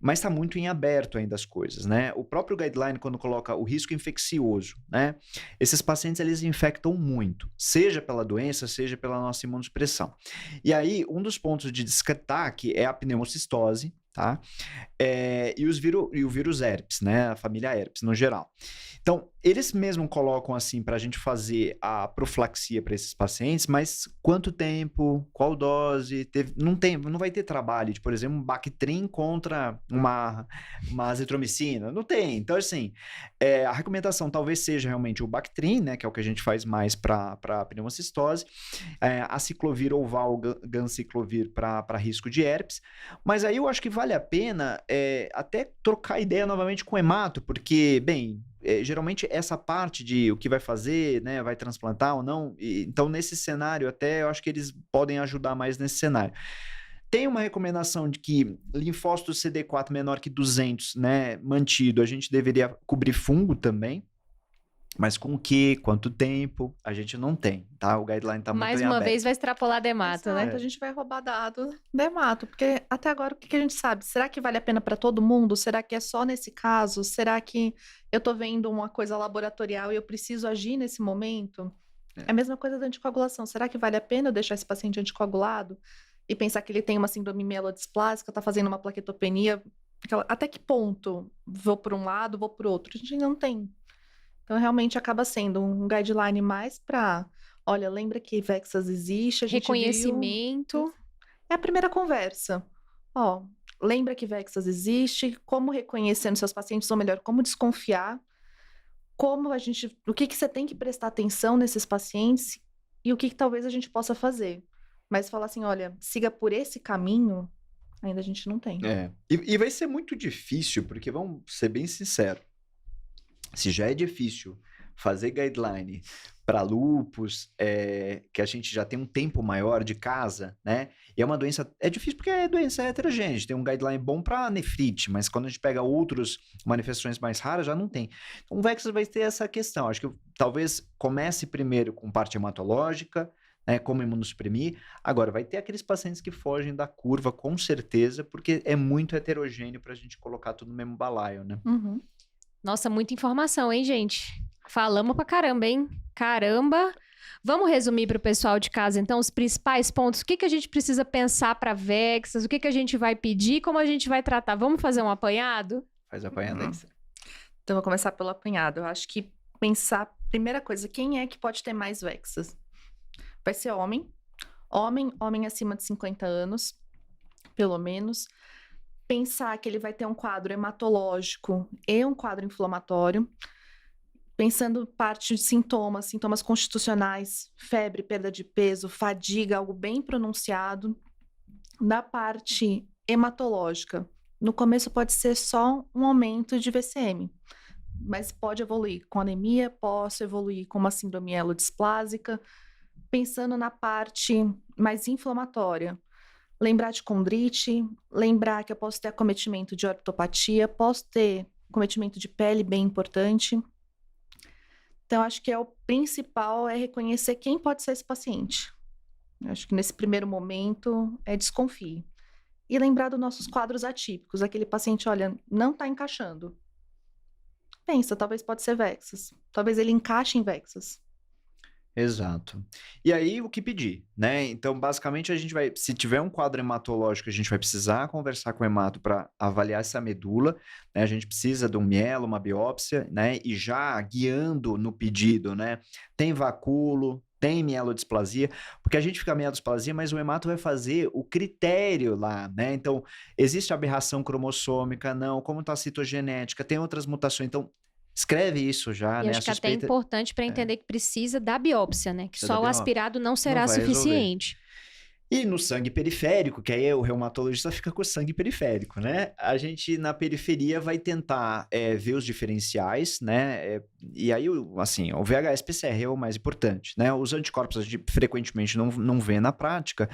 Mas está muito em aberto ainda as coisas, né? O próprio guideline, quando coloca o risco infeccioso, né? Esses pacientes, eles infectam muito, seja pela doença, seja pela nossa imunossupressão. E aí, um dos pontos de destaque é a pneumocistose, tá? E o vírus herpes, né? A família herpes, no geral. Então, eles mesmo colocam assim para a gente fazer a profilaxia para esses pacientes, mas quanto tempo, qual dose, não vai ter trabalho de, por exemplo, um Bactrim contra uma azitromicina, não tem. Então, assim, a recomendação talvez seja realmente o Bactrim, né, que é o que a gente faz mais para pneumocistose, a ciclovir oval, ganciclovir para risco de herpes, mas aí eu acho que vale a pena até trocar ideia novamente com o hemato, porque, bem, geralmente essa parte de o que vai fazer, né, vai transplantar ou não, então nesse cenário até eu acho que eles podem ajudar mais nesse cenário. Tem uma recomendação de que linfócito CD4 menor que 200, né, mantido, a gente deveria cobrir fungo também, mas com o quê? Quanto tempo? A gente não tem, tá? O guideline tá muito mais em uma aberto. vez vai extrapolar dermato, Exato, né? a gente vai roubar dado dermato, porque até agora o que a gente sabe? Será que vale a pena para todo mundo? Será que é só nesse caso? Será que eu tô vendo uma coisa laboratorial e eu preciso agir nesse momento? É a mesma coisa da anticoagulação. Será que vale a pena eu deixar esse paciente anticoagulado e pensar que ele tem uma síndrome mielodisplásica, tá fazendo uma plaquetopenia? Até que ponto vou por um lado, vou por outro? A gente não tem. Então, realmente acaba sendo um guideline mais para, olha, lembra que Vexas existe, a gente reconhecimento. viu... É a primeira conversa. Ó, lembra que Vexas existe, como reconhecer nos seus pacientes, ou melhor, como desconfiar, o que você tem que prestar atenção nesses pacientes e o que talvez a gente possa fazer. Mas falar assim, olha, siga por esse caminho, ainda a gente não tem. E vai ser muito difícil, porque vamos ser bem sinceros, se já é difícil fazer guideline para lúpus, que a gente já tem um tempo maior de casa, né? E é uma doença, é difícil porque a doença é heterogênea. A gente tem um guideline bom para nefrite, mas quando a gente pega outras manifestações mais raras, já não tem. Então, o Vexas vai ter essa questão. Acho que talvez comece primeiro com parte hematológica, né, como imunossuprimir. Agora, vai ter aqueles pacientes que fogem da curva, com certeza, porque é muito heterogêneo para a gente colocar tudo no mesmo balaio, né? Uhum. Nossa, muita informação, hein, gente? Falamos pra caramba, hein? Caramba! Vamos resumir para o pessoal de casa, então, os principais pontos. O que a gente precisa pensar para Vexas? O que a gente vai pedir? Como a gente vai tratar? Vamos fazer um apanhado? Faz apanhado aí. Então, vou começar pelo apanhado. Eu acho que pensar, primeira coisa, quem é que pode ter mais Vexas? Vai ser homem acima de 50 anos, pelo menos. pensar que ele vai ter um quadro hematológico e um quadro inflamatório. Pensando parte de sintomas constitucionais, febre, perda de peso, fadiga, algo bem pronunciado. Da parte hematológica, no começo pode ser só um aumento de VCM, mas pode evoluir com anemia, posso evoluir com uma síndrome mielodisplásica. Pensando na parte mais inflamatória, lembrar de condrite, lembrar que eu posso ter acometimento de ortopatia, posso ter acometimento de pele, bem importante. Então, acho que o principal é reconhecer quem pode ser esse paciente. Acho que nesse primeiro momento desconfie. E lembrar dos nossos quadros atípicos, aquele paciente, olha, não está encaixando. Pensa, talvez pode ser Vexas. Talvez ele encaixe em Vexas. Exato. E aí, o que pedir, né? Então, basicamente, a gente vai, se tiver um quadro hematológico, a gente vai precisar conversar com o hemato para avaliar essa medula, né? A gente precisa de um mielo, uma biópsia, né? E já guiando no pedido, né? Tem vacúolo, tem mielodisplasia, porque a gente fica mielodisplasia, mas o hemato vai fazer o critério lá, né? Então, existe aberração cromossômica? Não. Como está a citogenética? Tem outras mutações? Então, escreve isso já, E né? acho A que até é suspeita importante para entender que precisa da biópsia, né? Que precisa só da o biópsia. aspirado não será Não vai resolver. suficiente. E no sangue periférico, que aí o reumatologista fica com o sangue periférico, né? A gente, na periferia, vai tentar ver os diferenciais, né? E aí, assim, o VHS-PCR é o mais importante, né? Os anticorpos a gente frequentemente não vê na prática,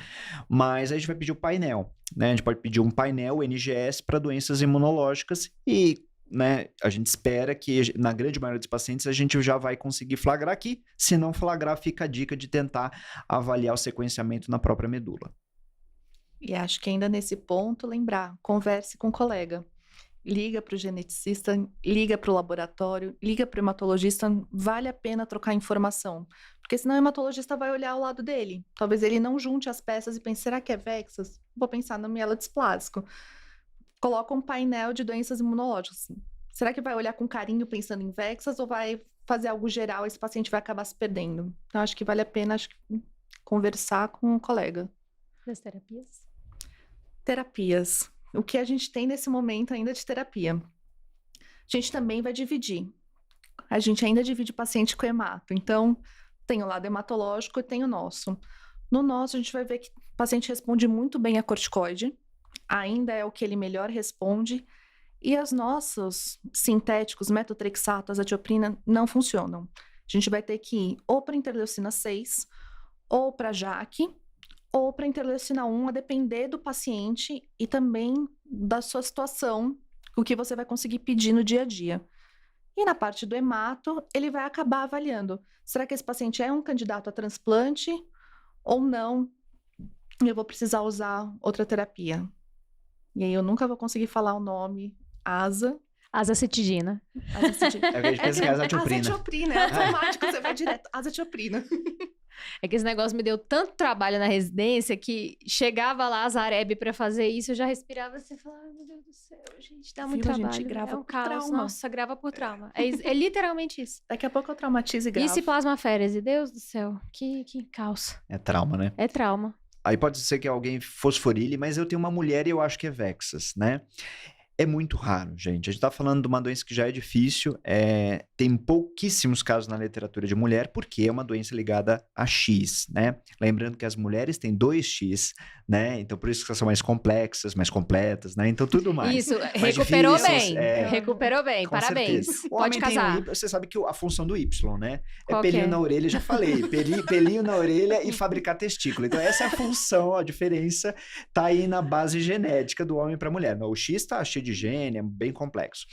mas a gente vai pedir o painel, né? A gente pode pedir um painel NGS para doenças imunológicas e, né, a gente espera que na grande maioria dos pacientes a gente já vai conseguir flagrar aqui. Se não flagrar, fica a dica de tentar avaliar o sequenciamento na própria medula. E acho que ainda nesse ponto, lembrar, converse com o colega. Liga para o geneticista, liga para o laboratório, liga para o hematologista, vale a pena trocar informação. Porque senão o hematologista vai olhar ao lado dele. Talvez ele não junte as peças e pense, será que é Vexas? Vou pensar no mielodisplásico. Coloca um painel de doenças imunológicas. Será que vai olhar com carinho pensando em Vexas ou vai fazer algo geral e esse paciente vai acabar se perdendo? Então, acho que vale a pena conversar com o colega. Das terapias? Terapias. O que a gente tem nesse momento ainda de terapia? A gente também vai dividir. A gente ainda divide paciente com hemato. Então, tem o lado hematológico e tem o nosso. No nosso, a gente vai ver que o paciente responde muito bem a corticoide. Ainda é o que ele melhor responde, e os nossos sintéticos, metotrexato, azatioprina, não funcionam. A gente vai ter que ir ou para interleucina 6, ou para JAK, ou para interleucina 1, a depender do paciente e também da sua situação, o que você vai conseguir pedir no dia a dia. E na parte do hemato, ele vai acabar avaliando, será que esse paciente é um candidato a transplante ou não? Eu vou precisar usar outra terapia. E aí eu nunca vou conseguir falar o nome. Azacitidina. É o que a gente pensa que é azatioprina. Azatioprina, é automático, você vai direto. Azatioprina. É que esse negócio me deu tanto trabalho na residência que chegava lá a Zareb pra fazer isso, eu já respirava assim e falava, ai meu Deus do céu, gente, dá muito Viu, a gente trabalho. grava É um por caos. trauma. Nossa, grava por trauma. É literalmente isso. Daqui a pouco eu traumatizo e gravo. Isso e plasmaférese, Deus do céu, que caos. É trauma, né? É trauma. Aí pode ser que alguém fosforile, mas eu tenho uma mulher e eu acho que é Vexas, né? É muito raro, gente. A gente tá falando de uma doença que já é difícil, tem pouquíssimos casos na literatura de mulher, porque é uma doença ligada a X, né? Lembrando que as mulheres têm 2X, né? Então, por isso que elas são mais complexas, mais completas, né? Então, tudo mais. Isso, mais recuperou difíceis, bem. Recuperou bem, com parabéns. certeza. O Pode homem tem casar. o Y, você sabe que a função do Y, né? Qual É que pelinho é? na orelha, já falei. Pelinho na orelha e fabricar testículo. Então, essa é a função, a diferença tá aí na base genética do homem para a mulher. O X tá cheio de gene, é bem complexo.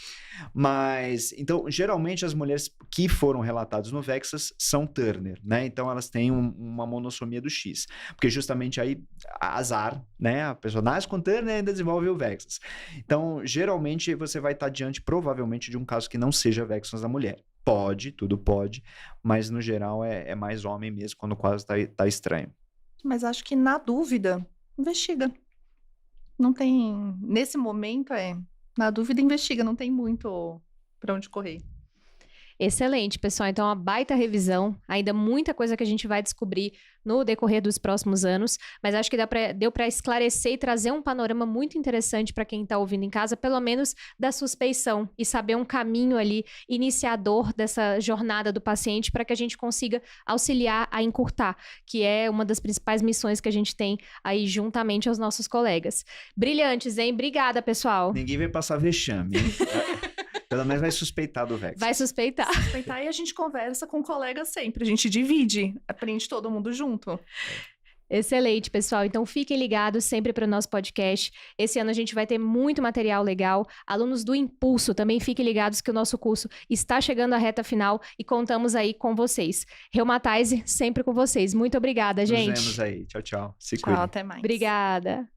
Mas, então, geralmente as mulheres que foram relatadas no Vexas são Turner, né? Então, elas têm uma monossomia do X. Porque justamente aí, azar, né? A pessoa nasce com Turner e ainda desenvolve o Vexas. Então, geralmente, você vai estar diante, provavelmente, de um caso que não seja Vexas da mulher. Pode, tudo pode, mas no geral é mais homem mesmo, quando o quadro tá estranho. Mas acho que na dúvida, investiga. Não tem... Nesse momento, na dúvida, investiga. Não tem muito para onde correr. Excelente, pessoal. Então, uma baita revisão. Ainda muita coisa que a gente vai descobrir no decorrer dos próximos anos, mas acho que deu para esclarecer e trazer um panorama muito interessante para quem está ouvindo em casa, pelo menos da suspeição, e saber um caminho ali iniciador dessa jornada do paciente para que a gente consiga auxiliar a encurtar, que é uma das principais missões que a gente tem aí juntamente aos nossos colegas. Brilhantes, hein? Obrigada, pessoal. Ninguém vai passar vexame, hein? Pelo menos vai suspeitar do Vex. Vai suspeitar. Suspeitar e a gente conversa com o colega sempre. A gente divide, aprende todo mundo junto. Excelente, pessoal. Então, fiquem ligados sempre para o nosso podcast. Esse ano a gente vai ter muito material legal. Alunos do Impulso, também fiquem ligados que o nosso curso está chegando à reta final e contamos aí com vocês. Reumatize sempre com vocês. Muito obrigada, gente. Nos vemos aí. Tchau, tchau. Se Tchau, cuidem. até mais. Obrigada.